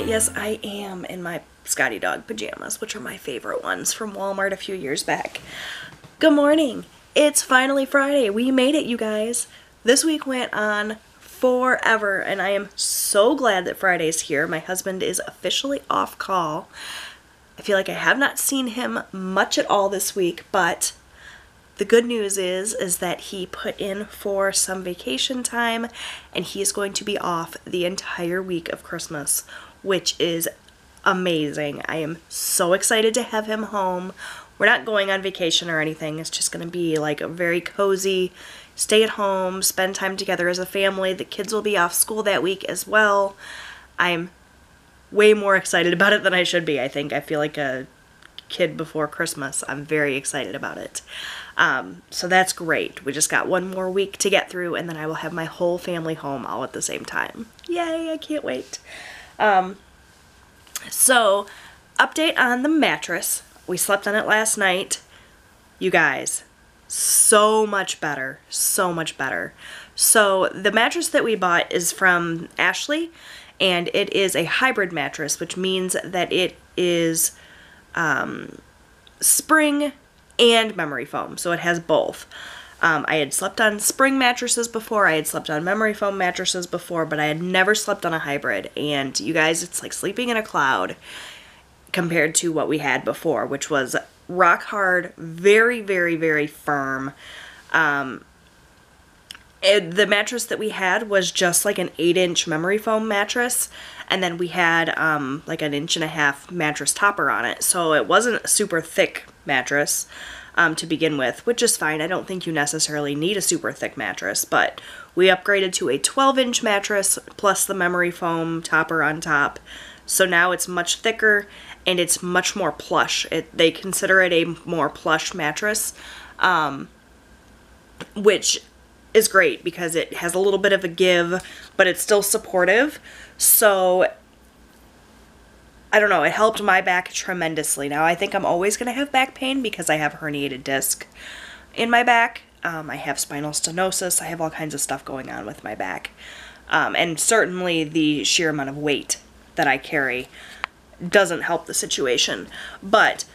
Yes, I am in my Scotty Dog pajamas, which are my favorite ones from Walmart a few years back. Good morning. It's finally Friday. We made it, you guys. This week went on forever, and I am so glad that Friday's here. My husband is officially off call. I feel like I have not seen him much at all this week, but the good news is that he put in for some vacation time, and he is going to be off the entire week of Christmas, which is amazing. I am so excited to have him home. We're not going on vacation or anything. It's just going to be like a very cozy, stay at home, spend time together as a family. The kids will be off school that week as well. I'm way more excited about it than I should be, I think. I feel like a kid before Christmas. I'm very excited about it. So that's great. We just got one more week to get through, and then I will have my whole family home all at the same time. Yay, I can't wait. So, update on the mattress. We slept on it last night. You guys, so much better. So much better. So, the mattress that we bought is from Ashley, and it is a hybrid mattress, which means that it is spring and memory foam. So, it has both. I had slept on spring mattresses before, I had slept on memory foam mattresses before, but I had never slept on a hybrid, and you guys, it's like sleeping in a cloud compared to what we had before, which was rock hard, very, very, very firm. The mattress that we had was just like an 8-inch memory foam mattress, and then we had like an 1.5-inch mattress topper on it, so it wasn't a super thick mattress to begin with, which is fine. I don't think you necessarily need a super thick mattress, but we upgraded to a 12-inch mattress plus the memory foam topper on top, so now it's much thicker and it's much more plush. They consider it a more plush mattress, which is great because it has a little bit of a give, but it's still supportive. So I don't know, it helped my back tremendously. Now, I think I'm always going to have back pain because I have herniated disc in my back. I have spinal stenosis. I have all kinds of stuff going on with my back. And certainly the sheer amount of weight that I carry doesn't help the situation. But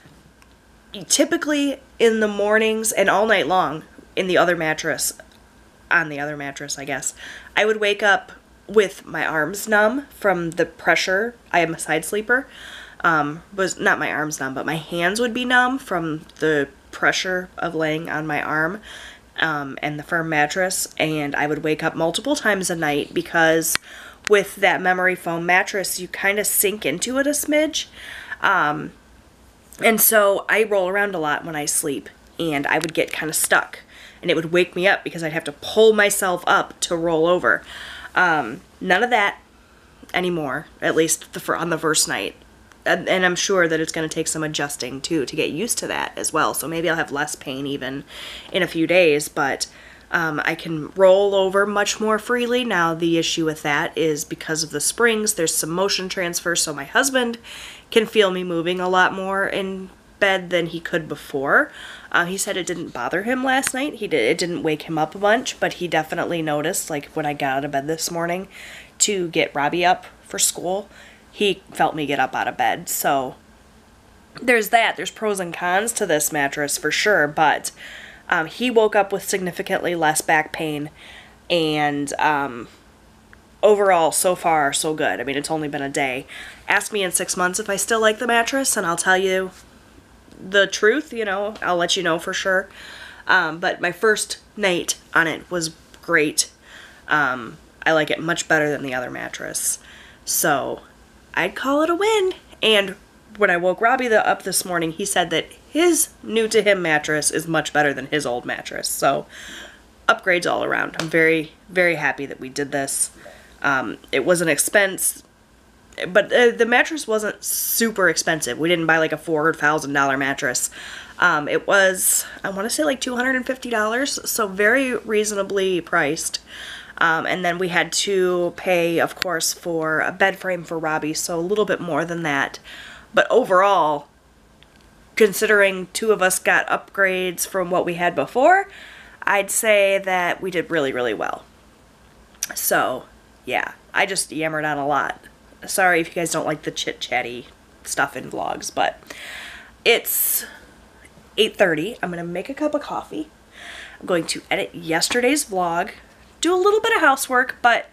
typically in the mornings and all night long on the other mattress, I guess, I would wake up with my arms numb from the pressure. I am a side sleeper. Was not my arms numb, but my hands would be numb from the pressure of laying on my arm and the firm mattress. And I would wake up multiple times a night because with that memory foam mattress, you kind of sink into it a smidge. And so I roll around a lot when I sleep, and I would get kind of stuck. And it would wake me up because I'd have to pull myself up to roll over. None of that anymore, at least on the first night. And I'm sure that it's going to take some adjusting too to get used to that as well. So maybe I'll have less pain even in a few days, but I can roll over much more freely. Now the issue with that is because of the springs, there's some motion transfer, so my husband can feel me moving a lot more in bed than he could before. He said it didn't bother him last night. It didn't wake him up a bunch, but he definitely noticed, like when I got out of bed this morning to get Robbie up for school, he felt me get up out of bed. So there's that. There's pros and cons to this mattress for sure, but he woke up with significantly less back pain, and overall, so far, so good. I mean, it's only been a day. Ask me in 6 months if I still like the mattress, and I'll tell you the truth, I'll let you know for sure. But my first night on it was great. I like it much better than the other mattress. So I'd call it a win. And when I woke Robbie up this morning, he said that his new to him mattress is much better than his old mattress. So upgrades all around. I'm very, very happy that we did this. It was an expense, but the mattress wasn't super expensive. We didn't buy like a $4,000 mattress. It was, I want to say like $250, so very reasonably priced. And then we had to pay, of course, for a bed frame for Robbie, so a little bit more than that. But overall, considering two of us got upgrades from what we had before, I'd say that we did really, really well. So, yeah, I just yammered on a lot. Sorry if you guys don't like the chit-chatty stuff in vlogs, but it's 8:30. I'm going to make a cup of coffee. I'm going to edit yesterday's vlog, do a little bit of housework, but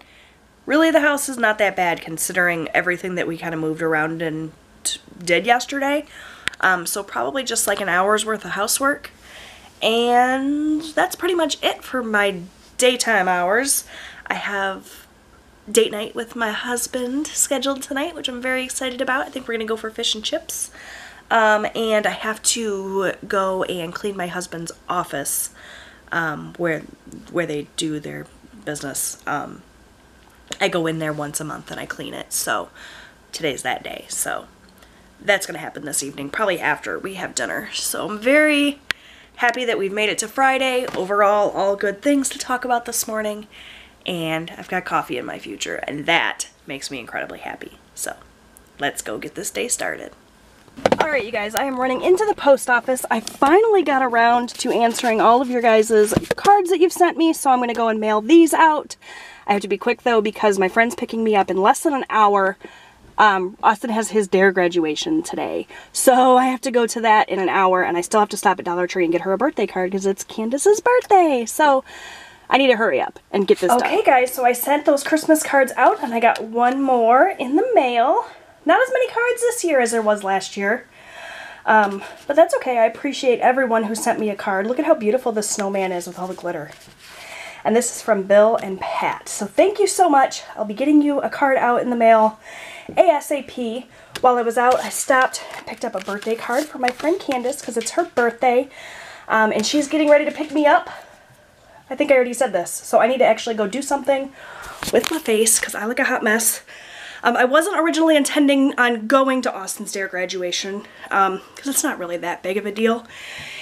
really the house is not that bad considering everything that we kind of moved around and did yesterday. So probably just like an hour's worth of housework. And that's pretty much it for my daytime hours. I have date night with my husband scheduled tonight, which I'm very excited about. I think we're going to go for fish and chips. And I have to go and clean my husband's office, where they do their business. I go in there once a month and I clean it. So today's that day. So that's going to happen this evening, probably after we have dinner. So I'm very happy that we've made it to Friday. Overall, all good things to talk about this morning. And I've got coffee in my future, and that makes me incredibly happy. So let's go get this day started. Alright, you guys, I am running into the post office. I finally got around to answering all of your guys' cards that you've sent me, so I'm going to go and mail these out. I have to be quick, though, because my friend's picking me up in less than an hour. Austin has his DARE graduation today, so I have to go to that in an hour, and I still have to stop at Dollar Tree and get her a birthday card because it's Candace's birthday, so I need to hurry up and get this done. Okay, guys, so I sent those Christmas cards out, and I got one more in the mail. Not as many cards this year as there was last year, but that's okay. I appreciate everyone who sent me a card. Look at how beautiful this snowman is with all the glitter. And this is from Bill and Pat, so thank you so much. I'll be getting you a card out in the mail ASAP. While I was out, I stopped, picked up a birthday card for my friend Candace because it's her birthday, and she's getting ready to pick me up. I think I already said this, so I need to actually go do something with my face because I look a hot mess. I wasn't originally intending on going to Austin's DARE graduation because it's not really that big of a deal.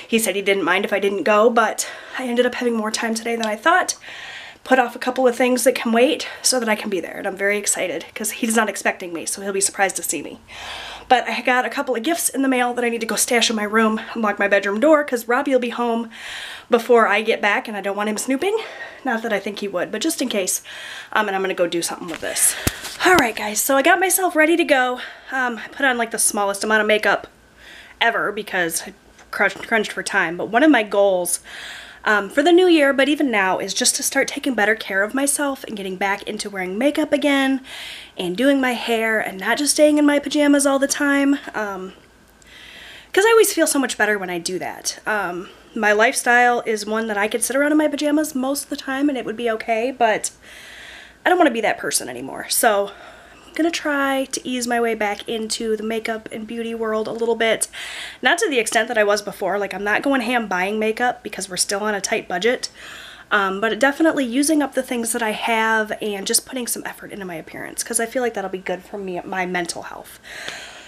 He said he didn't mind if I didn't go, but I ended up having more time today than I thought. Put off a couple of things that can wait so that I can be there, and I'm very excited because he's not expecting me, so he'll be surprised to see me. But I got a couple of gifts in the mail that I need to go stash in my room and lock my bedroom door because Robbie will be home before I get back and I don't want him snooping. Not that I think he would, but just in case. And I'm gonna go do something with this. Alright guys, so I got myself ready to go. I put on like the smallest amount of makeup ever because I crunched for time. But one of my goals for the new year, but even now, is just to start taking better care of myself and getting back into wearing makeup again and doing my hair and not just staying in my pajamas all the time. Because I always feel so much better when I do that. My lifestyle is one that I could sit around in my pajamas most of the time and it would be okay, but I don't want to be that person anymore. So I'm gonna try to ease my way back into the makeup and beauty world a little bit. Not to the extent that I was before. Like, I'm not going ham buying makeup because we're still on a tight budget. But definitely using up the things that I have and just putting some effort into my appearance because I feel like that'll be good for me, my mental health.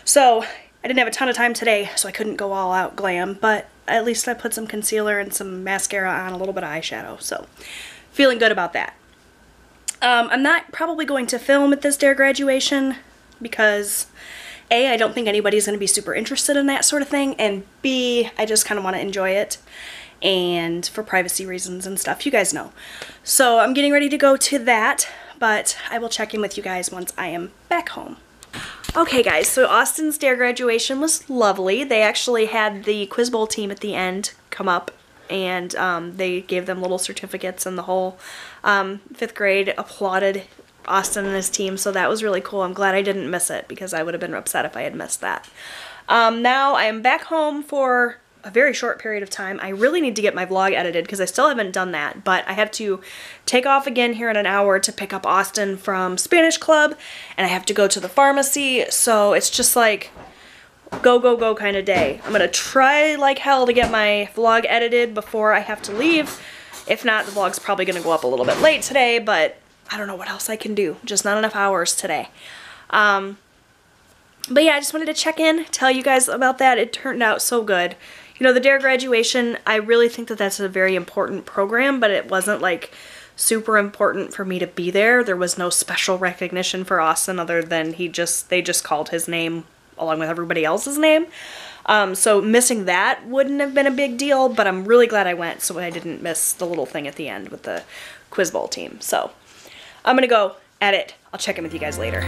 So I didn't have a ton of time today, so I couldn't go all out glam, but at least I put some concealer and some mascara on, a little bit of eyeshadow, so feeling good about that. I'm not probably going to film at this DARE graduation because A, I don't think anybody's going to be super interested in that sort of thing, and B, I just kind of want to enjoy it, and for privacy reasons and stuff, you guys know. So I'm getting ready to go to that, but I will check in with you guys once I am back home. Okay guys, so Austin's DARE graduation was lovely. They actually had the Quiz Bowl team at the end come up and they gave them little certificates, and the whole 5th grade applauded Austin and his team, so that was really cool. I'm glad I didn't miss it because I would have been upset if I had missed that. Now I am back home for a very short period of time. I really need to get my vlog edited because I still haven't done that, but I have to take off again here in an hour to pick up Austin from Spanish Club, and I have to go to the pharmacy, so it's just like go, go, go kind of day. I'm gonna try like hell to get my vlog edited before I have to leave. If not, the vlog's probably gonna go up a little bit late today, but I don't know what else I can do. Just not enough hours today. But yeah, I just wanted to check in, tell you guys about that. It turned out so good. You know, the DARE graduation, I really think that that's a very important program, but it wasn't like super important for me to be there. There was no special recognition for Austin other than they just called his name along with everybody else's name. So missing that wouldn't have been a big deal, but I'm really glad I went so I didn't miss the little thing at the end with the Quiz Bowl team. So I'm gonna go edit. I'll check in with you guys later.